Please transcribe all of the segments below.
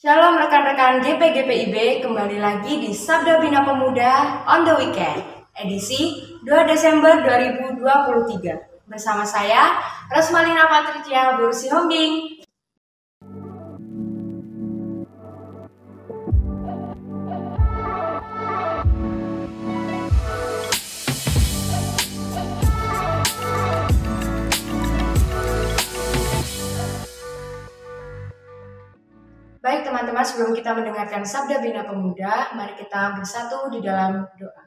Shalom rekan-rekan GP-GPIB, kembali lagi di Sabda Bina Pemuda on the Weekend, edisi 2 Desember 2023. Bersama saya, Rosmalina Patricia Bursi Hombing. Baik teman-teman, sebelum kita mendengarkan Sabda Bina Pemuda, mari kita bersatu di dalam doa.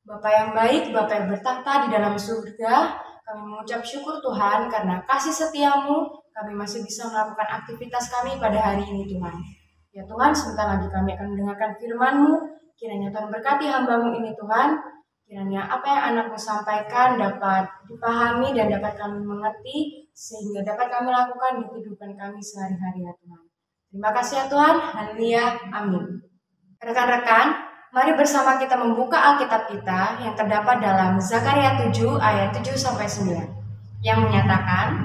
Bapa yang baik, Bapa yang bertahta di dalam surga, kami mengucap syukur Tuhan karena kasih setiamu, kami masih bisa melakukan aktivitas kami pada hari ini Tuhan. Ya Tuhan, sebentar lagi kami akan mendengarkan firman-Mu, kiranya Tuhan berkati hamba-Mu ini Tuhan, kiranya apa yang anak-Mu sampaikan dapat dipahami dan dapat kami mengerti, sehingga dapat kami lakukan di kehidupan kami sehari-hari ya Tuhan. Terima kasih ya Tuhan, haleluya, amin. Rekan-rekan, mari bersama kita membuka Alkitab kita yang terdapat dalam Zakaria 7 ayat 7-9 yang menyatakan,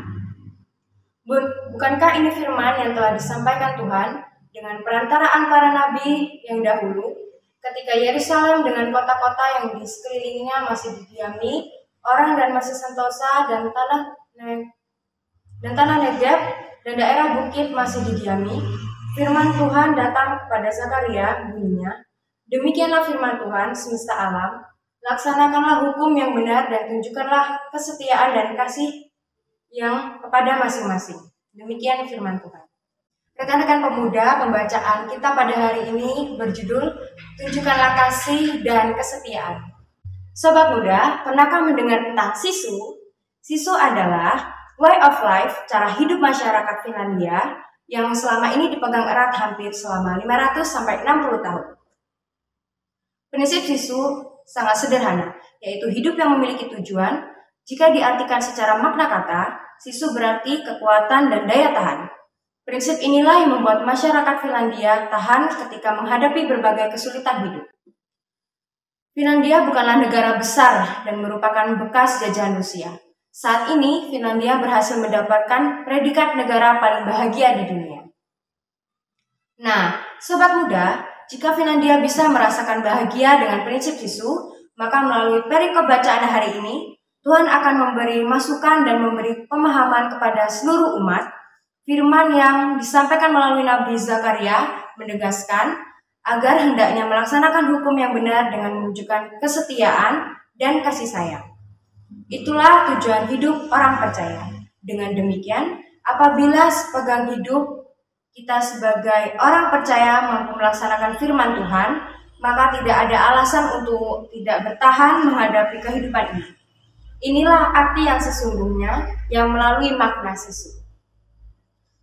bukankah ini firman yang telah disampaikan Tuhan dengan perantaraan para nabi yang dahulu, ketika Yerusalem dengan kota-kota yang di sekelilinginya masih didiami orang dan masih sentosa dan tanah Negeb dan daerah bukit masih didiami, firman Tuhan datang kepada Zakaria bunyinya, demikianlah firman Tuhan semesta alam, laksanakanlah hukum yang benar dan tunjukkanlah kesetiaan dan kasih yang kepada masing-masing. Demikian firman Tuhan. Rekan-rekan pemuda, pembacaan kita pada hari ini berjudul Tunjukkanlah Kasih dan Kesetiaan. Sobat muda, pernahkah mendengar tentang sisu? Sisu adalah way of life, cara hidup masyarakat Finlandia yang selama ini dipegang erat hampir selama 500-60 tahun. Prinsip sisu sangat sederhana, yaitu hidup yang memiliki tujuan. Jika diartikan secara makna kata, sisu berarti kekuatan dan daya tahan. Prinsip inilah yang membuat masyarakat Finlandia tahan ketika menghadapi berbagai kesulitan hidup. Finlandia bukanlah negara besar dan merupakan bekas jajahan Rusia. Saat ini, Finlandia berhasil mendapatkan predikat negara paling bahagia di dunia. Nah, sobat muda, jika Finlandia bisa merasakan bahagia dengan prinsip sisu, maka melalui perikop bacaan hari ini, Tuhan akan memberi masukan dan memberi pemahaman kepada seluruh umat. Firman yang disampaikan melalui Nabi Zakaria menegaskan agar hendaknya melaksanakan hukum yang benar dengan menunjukkan kesetiaan dan kasih sayang. Itulah tujuan hidup orang percaya. Dengan demikian, apabila sepegang hidup kita sebagai orang percaya mampu melaksanakan firman Tuhan, maka tidak ada alasan untuk tidak bertahan menghadapi kehidupan ini. Inilah arti yang sesungguhnya yang melalui makna sisu.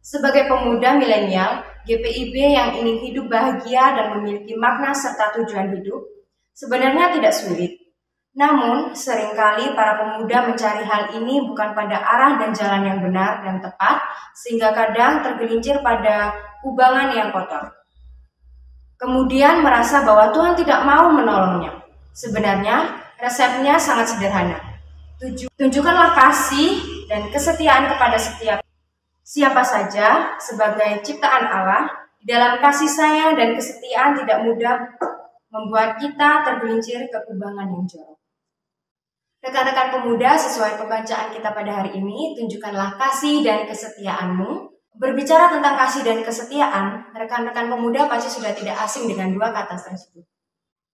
Sebagai pemuda milenial, GPIB yang ingin hidup bahagia dan memiliki makna serta tujuan hidup, sebenarnya tidak sulit. Namun, seringkali para pemuda mencari hal ini bukan pada arah dan jalan yang benar dan tepat, sehingga kadang tergelincir pada kubangan yang kotor. Kemudian merasa bahwa Tuhan tidak mau menolongnya. Sebenarnya, resepnya sangat sederhana. Tunjukkanlah kasih dan kesetiaan kepada siapa saja sebagai ciptaan Allah. Di dalam kasih sayang dan kesetiaan tidak mudah membuat kita tergelincir ke kubangan yang jorok. Rekan-rekan pemuda, sesuai pembacaan kita pada hari ini, tunjukkanlah kasih dan kesetiaanmu. Berbicara tentang kasih dan kesetiaan, rekan-rekan pemuda pasti sudah tidak asing dengan dua kata tersebut.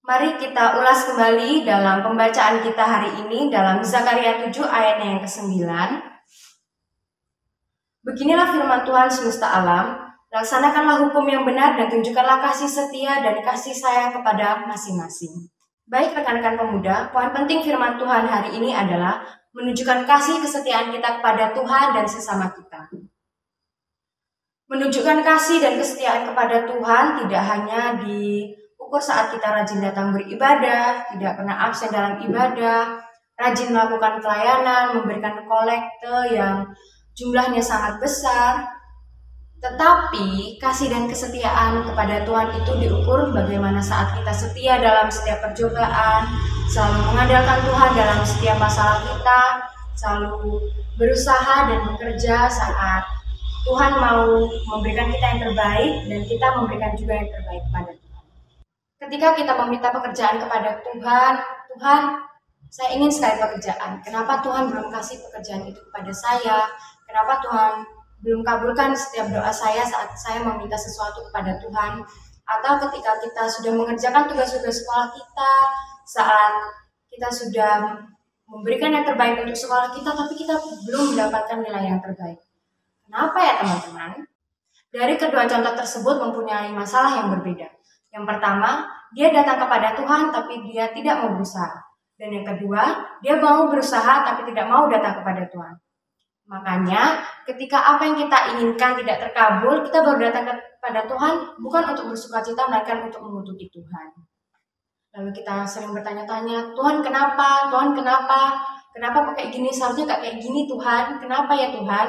Mari kita ulas kembali dalam pembacaan kita hari ini dalam Zakaria 7 ayatnya yang ke-9. Beginilah firman Tuhan semesta alam, laksanakanlah hukum yang benar dan tunjukkanlah kasih setia dan kasih sayang kepada masing-masing. Baik rekan-rekan pemuda, poin penting firman Tuhan hari ini adalah menunjukkan kasih kesetiaan kita kepada Tuhan dan sesama kita. Menunjukkan kasih dan kesetiaan kepada Tuhan tidak hanya diukur saat kita rajin datang beribadah, tidak pernah absen dalam ibadah, rajin melakukan pelayanan, memberikan kolekte yang jumlahnya sangat besar. Tetapi kasih dan kesetiaan kepada Tuhan itu diukur bagaimana saat kita setia dalam setiap percobaan, selalu mengandalkan Tuhan dalam setiap masalah kita, selalu berusaha dan bekerja saat Tuhan mau memberikan kita yang terbaik dan kita memberikan juga yang terbaik kepada Tuhan. Ketika kita meminta pekerjaan kepada Tuhan, Tuhan, saya ingin sekali pekerjaan. Kenapa Tuhan belum kasih pekerjaan itu kepada saya? Kenapa Tuhan belum kabulkan setiap doa saya saat saya meminta sesuatu kepada Tuhan? Atau ketika kita sudah mengerjakan tugas-tugas sekolah kita, saat kita sudah memberikan yang terbaik untuk sekolah kita, tapi kita belum mendapatkan nilai yang terbaik. Kenapa ya teman-teman? Dari kedua contoh tersebut mempunyai masalah yang berbeda. Yang pertama, dia datang kepada Tuhan tapi dia tidak mau berusaha. Dan yang kedua, dia mau berusaha tapi tidak mau datang kepada Tuhan. Makanya, ketika apa yang kita inginkan tidak terkabul, kita baru datang kepada Tuhan bukan untuk bersukacita, melainkan untuk mengutuki Tuhan. Lalu kita sering bertanya-tanya, Tuhan kenapa? Tuhan kenapa? Kenapa kok kayak gini? Seharusnya gak kayak gini Tuhan. Kenapa ya Tuhan?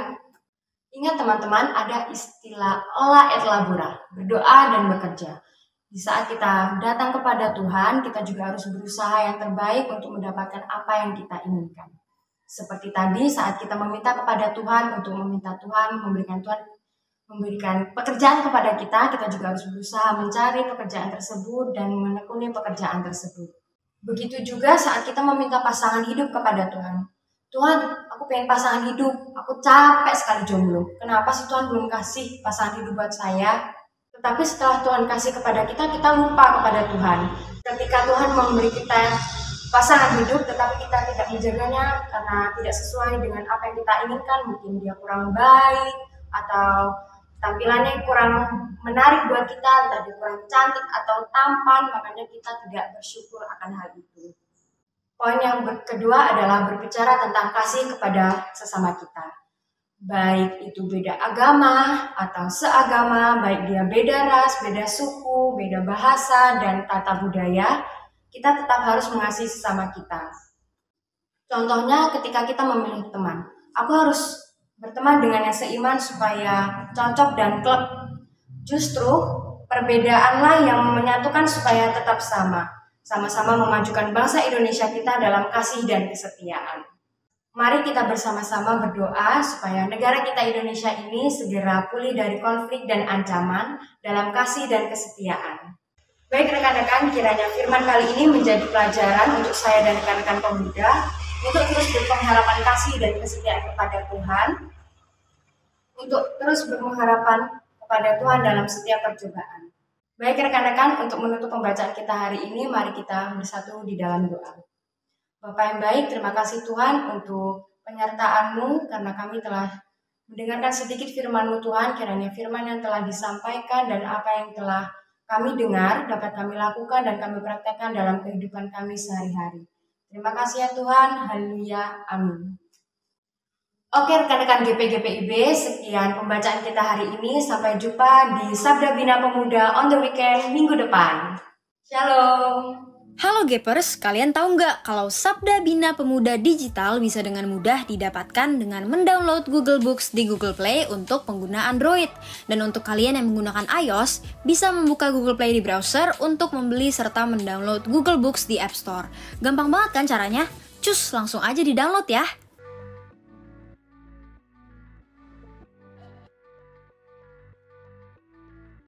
Ingat teman-teman, ada istilah olah et labora, berdoa dan bekerja. Di saat kita datang kepada Tuhan, kita juga harus berusaha yang terbaik untuk mendapatkan apa yang kita inginkan. Seperti tadi saat kita meminta kepada Tuhan untuk meminta Tuhan memberikan pekerjaan kepada kita, kita juga harus berusaha mencari pekerjaan tersebut dan menekuni pekerjaan tersebut. Begitu juga saat kita meminta pasangan hidup kepada Tuhan. Tuhan, aku pengen pasangan hidup, aku capek sekali jomblo. Kenapa sih Tuhan belum kasih pasangan hidup buat saya? Tetapi setelah Tuhan kasih kepada kita, kita lupa kepada Tuhan. Ketika Tuhan memberi kita pasangan hidup, tetapi kita tidak menjaganya karena tidak sesuai dengan apa yang kita inginkan, mungkin dia kurang baik, atau tampilannya kurang menarik buat kita, entah dia kurang cantik atau tampan, makanya kita tidak bersyukur akan hal itu. Poin yang kedua adalah berbicara tentang kasih kepada sesama kita. Baik itu beda agama atau seagama, baik dia beda ras, beda suku, beda bahasa, dan tata budaya, kita tetap harus mengasihi sesama kita. Contohnya ketika kita memilih teman, aku harus berteman dengan yang seiman supaya cocok dan klop. Justru perbedaanlah yang menyatukan supaya tetap sama-sama memajukan bangsa Indonesia kita dalam kasih dan kesetiaan. Mari kita bersama-sama berdoa supaya negara kita Indonesia ini segera pulih dari konflik dan ancaman dalam kasih dan kesetiaan. Baik rekan-rekan, kiranya firman kali ini menjadi pelajaran untuk saya dan rekan-rekan pemuda untuk terus berpengharapan kasih dan kesetiaan kepada Tuhan, untuk terus berpengharapan kepada Tuhan dalam setiap percobaan. Baik rekan-rekan, untuk menutup pembacaan kita hari ini, mari kita bersatu di dalam doa. Bapa yang baik, terima kasih Tuhan untuk penyertaan-Mu karena kami telah mendengarkan sedikit firman-Mu Tuhan, kiranya firman yang telah disampaikan dan apa yang telah kami dengar dapat kami lakukan dan kami praktekkan dalam kehidupan kami sehari-hari. Terima kasih ya Tuhan, haleluya, amin. Oke rekan-rekan GPIB, sekian pembacaan kita hari ini. Sampai jumpa di Sabda Bina Pemuda on the weekend minggu depan. Shalom. Halo Gapers, kalian tahu nggak kalau Sabda Bina Pemuda Digital bisa dengan mudah didapatkan dengan mendownload Google Books di Google Play untuk pengguna Android. Dan untuk kalian yang menggunakan iOS, bisa membuka Google Play di browser untuk membeli serta mendownload Google Books di App Store. Gampang banget kan caranya? Cus, langsung aja di-download ya!